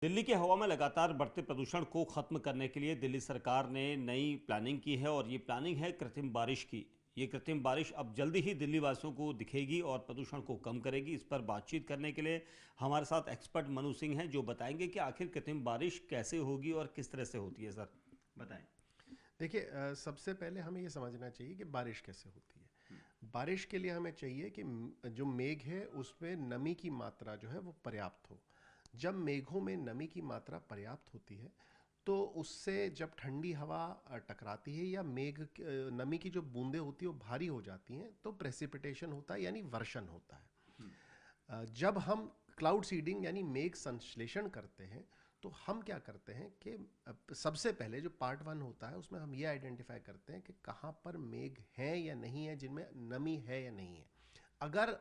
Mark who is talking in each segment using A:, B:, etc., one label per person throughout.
A: दिल्ली की हवा में लगातार बढ़ते प्रदूषण को खत्म करने के लिए दिल्ली सरकार ने नई प्लानिंग की है और ये प्लानिंग है कृत्रिम बारिश की। ये कृत्रिम बारिश अब जल्दी ही दिल्ली वासियों को दिखेगी और प्रदूषण को कम करेगी। इस पर बातचीत करने के लिए हमारे साथ एक्सपर्ट मनु सिंह हैं जो बताएंगे कि आखिर कृत्रिम बारिश कैसे होगी और किस तरह से होती है। सर बताएं।
B: देखिए, सबसे पहले हमें ये समझना चाहिए कि बारिश कैसे होती है। बारिश के लिए हमें चाहिए कि जो मेघ है उसमें नमी की मात्रा जो है वो पर्याप्त हो। जब मेघों में नमी की मात्रा पर्याप्त होती है तो उससे जब ठंडी हवा टकराती है या नमी की जो बूंदें होती है वो भारी हो जाती हैं तो प्रेसिपिटेशन होता है, यानी वर्षण होता है। जब हम क्लाउड सीडिंग यानी मेघ संश्लेषण करते हैं तो हम क्या करते हैं कि सबसे पहले जो पार्ट वन होता है उसमें हम ये आइडेंटिफाई करते हैं कि कहाँ पर मेघ हैं या नहीं है, जिनमें नमी है या नहीं है। अगर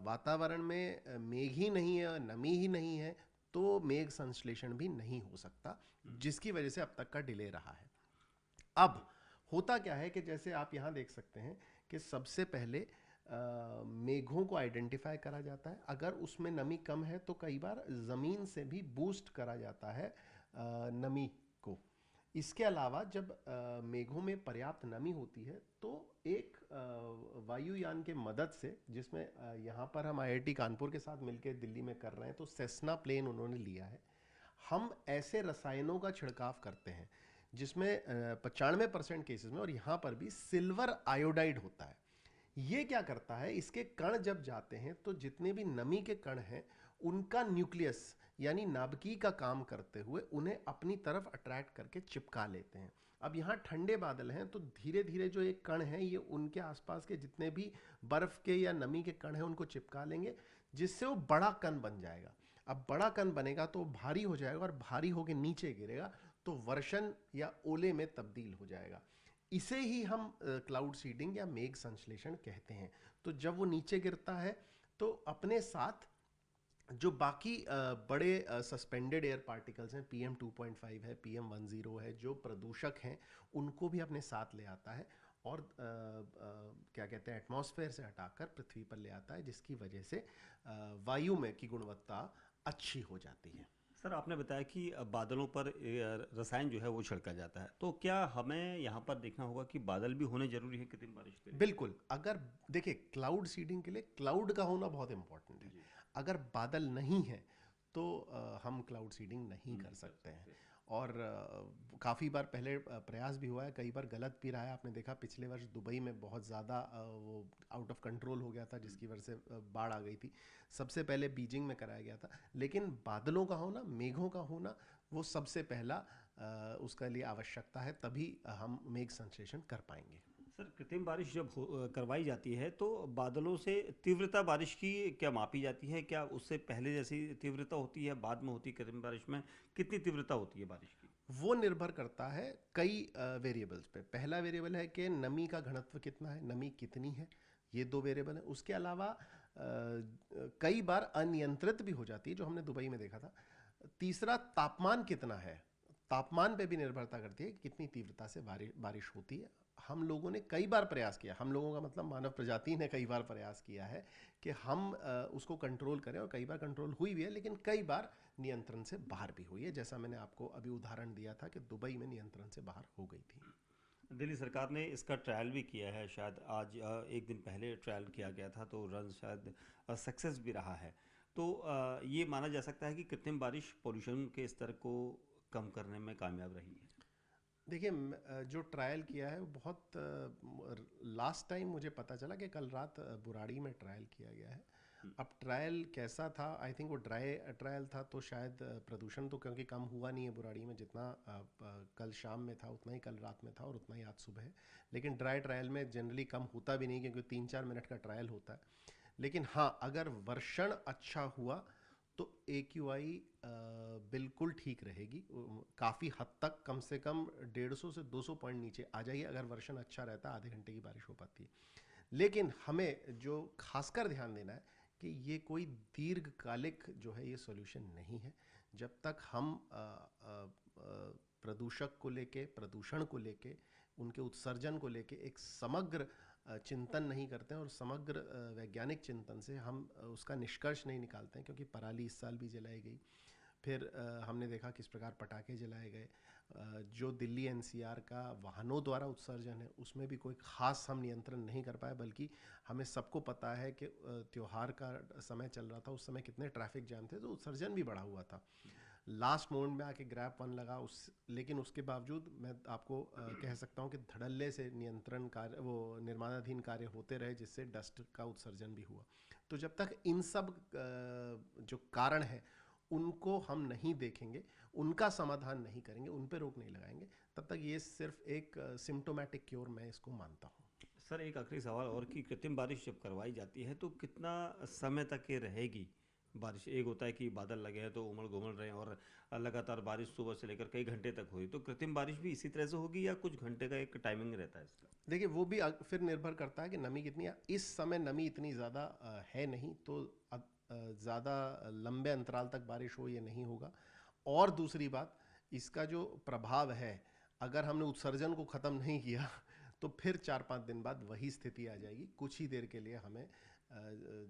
B: वातावरण में मेघ ही नहीं है और नमी ही नहीं है तो मेघ संश्लेषण भी नहीं हो सकता, जिसकी वजह से अब तक का डिले रहा है। अब होता क्या है कि जैसे आप यहाँ देख सकते हैं कि सबसे पहले मेघों को आइडेंटिफाई करा जाता है। अगर उसमें नमी कम है तो कई बार ज़मीन से भी बूस्ट करा जाता है नमी को। इसके अलावा जब मेघों में पर्याप्त नमी होती है तो एक वायुयान के मदद से, जिसमें यहाँ पर हम आईआईटी कानपुर के साथ मिलकर दिल्ली में कर रहे हैं, तो सेस्ना प्लेन उन्होंने लिया है। हम ऐसे रसायनों का छिड़काव करते हैं जिसमें 95% केसेस में, और यहाँ पर भी, सिल्वर आयोडाइड होता है। ये क्या करता है, इसके कण जब जाते हैं तो जितने भी नमी के कण हैं उनका न्यूक्लियस यानी नाभिकी का काम करते हुए उन्हें अपनी तरफ अट्रैक्ट करके चिपका लेते हैं। अब यहाँ ठंडे बादल हैं तो धीरे धीरे जो एक कण हैं ये उनके आसपास के जितने भी बर्फ के या नमी के कण हैं उनको चिपका लेंगे, जिससे वो बड़ा कण बन जाएगा। अब बड़ा कण बनेगा तो भारी हो जाएगा और भारी होकर नीचे गिरेगा तो वर्षण या ओले में तब्दील हो जाएगा। इसे ही हम क्लाउड सीडिंग या मेघ संश्लेषण कहते हैं। तो जब वो नीचे गिरता है तो अपने साथ जो बाकी बड़े सस्पेंडेड एयर पार्टिकल्स हैं, PM2.5 है, PM10 है, जो प्रदूषक हैं उनको भी अपने साथ ले आता है और क्या कहते हैं, एटमॉस्फेयर से हटाकर पृथ्वी पर ले आता है, जिसकी वजह से वायु में की गुणवत्ता अच्छी हो जाती है।
A: सर आपने बताया कि बादलों पर रसायन जो है वो छिड़का जाता है, तो क्या हमें यहाँ पर देखना होगा कि बादल भी होने जरूरी है कृत्रिम बारिश के लिए?
B: बिल्कुल। अगर देखिए, क्लाउड सीडिंग के लिए क्लाउड का होना बहुत इंपॉर्टेंट है।
A: जी।
B: अगर बादल नहीं है तो हम क्लाउड सीडिंग नहीं कर
A: नहीं कर
B: सकते हैं।
A: सकते।
B: और काफ़ी बार पहले प्रयास भी हुआ है, कई बार गलत भी रहा है। आपने देखा पिछले वर्ष दुबई में बहुत ज़्यादा वो आउट ऑफ कंट्रोल हो गया था, जिसकी वजह से बाढ़ आ गई थी। सबसे पहले बीजिंग में कराया गया था। लेकिन बादलों का होना, मेघों का होना, वो सबसे पहला उसका लिए आवश्यकता है, तभी हम मेघ संश्लेषण कर पाएंगे।
A: सर कृत्रिम बारिश जब करवाई जाती है तो बादलों से तीव्रता बारिश की क्या मापी जाती है? क्या उससे पहले जैसी तीव्रता होती है, बाद में होती है कृत्रिम बारिश में? कितनी तीव्रता होती है बारिश की?
B: वो निर्भर करता है कई वेरिएबल्स पे। पहला वेरिएबल है कि नमी का घनत्व कितना है, नमी कितनी है। ये दो वेरिएबल है। उसके अलावा कई बार अनियंत्रित भी हो जाती है, जो हमने दुबई में देखा था। तीसरा, तापमान कितना है। तापमान पे भी निर्भरता करती है कि कितनी तीव्रता से बारिश होती है। हम लोगों ने कई बार प्रयास किया, हम लोगों का मतलब मानव प्रजाति ने कई बार प्रयास किया है कि हम उसको कंट्रोल करें, और कई बार कंट्रोल हुई भी है, लेकिन कई बार नियंत्रण से बाहर भी हुई है। जैसा मैंने आपको अभी उदाहरण दिया था कि दुबई में नियंत्रण से बाहर हो गई थी।
A: दिल्ली सरकार ने इसका ट्रायल भी किया है, शायद आज एक दिन पहले ट्रायल किया गया था, तो रन शायद सक्सेस भी रहा है। तो ये माना जा सकता है कि कृत्रिम बारिश पोल्यूशन के स्तर को कम करने में कामयाब रही है।
B: देखिए, जो ट्रायल किया है वो बहुत, लास्ट टाइम मुझे पता चला कि कल रात बुराड़ी में ट्रायल किया गया है। अब ट्रायल कैसा था, आई थिंक वो ड्राई ट्रायल था, तो शायद प्रदूषण तो क्योंकि कम हुआ नहीं है बुराड़ी में, जितना कल शाम में था उतना ही कल रात में था और उतना ही आज सुबह है। लेकिन ड्राई ट्रायल में जनरली कम होता भी नहीं, क्योंकि 3-4 मिनट का ट्रायल होता है। लेकिन हाँ, अगर वर्षण अच्छा हुआ तो AQI बिल्कुल ठीक रहेगी। काफ़ी हद तक, कम से कम 150 से 200 पॉइंट नीचे आ जाइए। अगर वर्षण अच्छा रहता है, आधे घंटे की बारिश हो पाती है। लेकिन हमें जो खासकर ध्यान देना है कि ये कोई दीर्घकालिक जो है ये सॉल्यूशन नहीं है। जब तक हम प्रदूषक को लेके, प्रदूषण को लेके, उनके उत्सर्जन को लेके एक समग्र चिंतन नहीं करते हैं, और समग्र वैज्ञानिक चिंतन से हम उसका निष्कर्ष नहीं निकालते हैं, क्योंकि पराली इस साल भी जलाई गई, फिर हमने देखा किस प्रकार पटाखे जलाए गए। जो दिल्ली एनसीआर का वाहनों द्वारा उत्सर्जन है उसमें भी कोई ख़ास हम नियंत्रण नहीं कर पाए, बल्कि हमें सबको पता है कि त्योहार का समय चल रहा था, उस समय कितने ट्रैफिक जाम थे, तो उत्सर्जन भी बढ़ा हुआ था। लास्ट मोमेंट में आके ग्रैप वन लगा लेकिन उसके बावजूद मैं आपको कह सकता हूँ कि धड़ल्ले से नियंत्रण कार्य, वो निर्माणाधीन कार्य होते रहे, जिससे डस्ट का उत्सर्जन भी हुआ। तो जब तक इन सब जो कारण है उनको हम नहीं देखेंगे, उनका समाधान नहीं करेंगे, उन पे रोक नहीं लगाएंगे, तब तक ये सिर्फ एक सिम्टोमेटिक क्योर मैं इसको मानता हूँ।
A: सर एक आखिरी सवाल और कि कृत्रिम बारिश जब करवाई जाती है तो कितना समय तक ये रहेगी बारिश? एक होता है कि बादल लगे हैं तो उमड़ घुमड़ रहे हैं और लगातार बारिश सुबह से लेकर कई घंटे तक हुई, तो कृत्रिम बारिश भी इसी तरह से होगी या कुछ घंटे का एक टाइमिंग रहता है इसका?
B: देखिए, वो भी फिर निर्भर करता है कि नमी कितनी है। इस समय नमी इतनी ज़्यादा है नहीं, तो ज़्यादा लंबे अंतराल तक बारिश हो ये नहीं होगा। और दूसरी बात, इसका जो प्रभाव है, अगर हमने उत्सर्जन को ख़त्म नहीं किया तो फिर 4-5 दिन बाद वही स्थिति आ जाएगी। कुछ ही देर के लिए हमें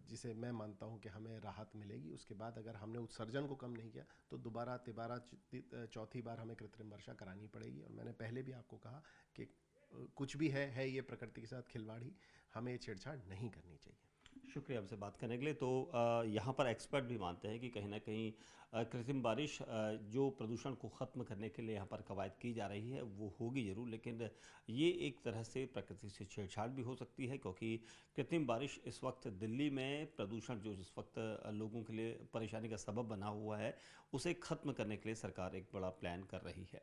B: जिसे मैं मानता हूँ कि हमें राहत मिलेगी। उसके बाद अगर हमने उत्सर्जन को कम नहीं किया तो दोबारा तिबारा चौथी बार हमें कृत्रिम वर्षा करानी पड़ेगी। और मैंने पहले भी आपको कहा कि कुछ भी है ये प्रकृति के साथ खिलवाड़ ही, हमें ये छेड़छाड़ नहीं करनी चाहिए।
A: शुक्रिया आपसे बात करने के लिए। तो यहाँ पर एक्सपर्ट भी मानते हैं कि कहीं ना कहीं कृत्रिम बारिश जो प्रदूषण को ख़त्म करने के लिए यहाँ पर कवायद की जा रही है वो होगी ज़रूर, लेकिन ये एक तरह से प्रकृति से छेड़छाड़ भी हो सकती है, क्योंकि कृत्रिम बारिश इस वक्त दिल्ली में प्रदूषण जो इस वक्त लोगों के लिए परेशानी का सबब बना हुआ है, उसे ख़त्म करने के लिए सरकार एक बड़ा प्लान कर रही है।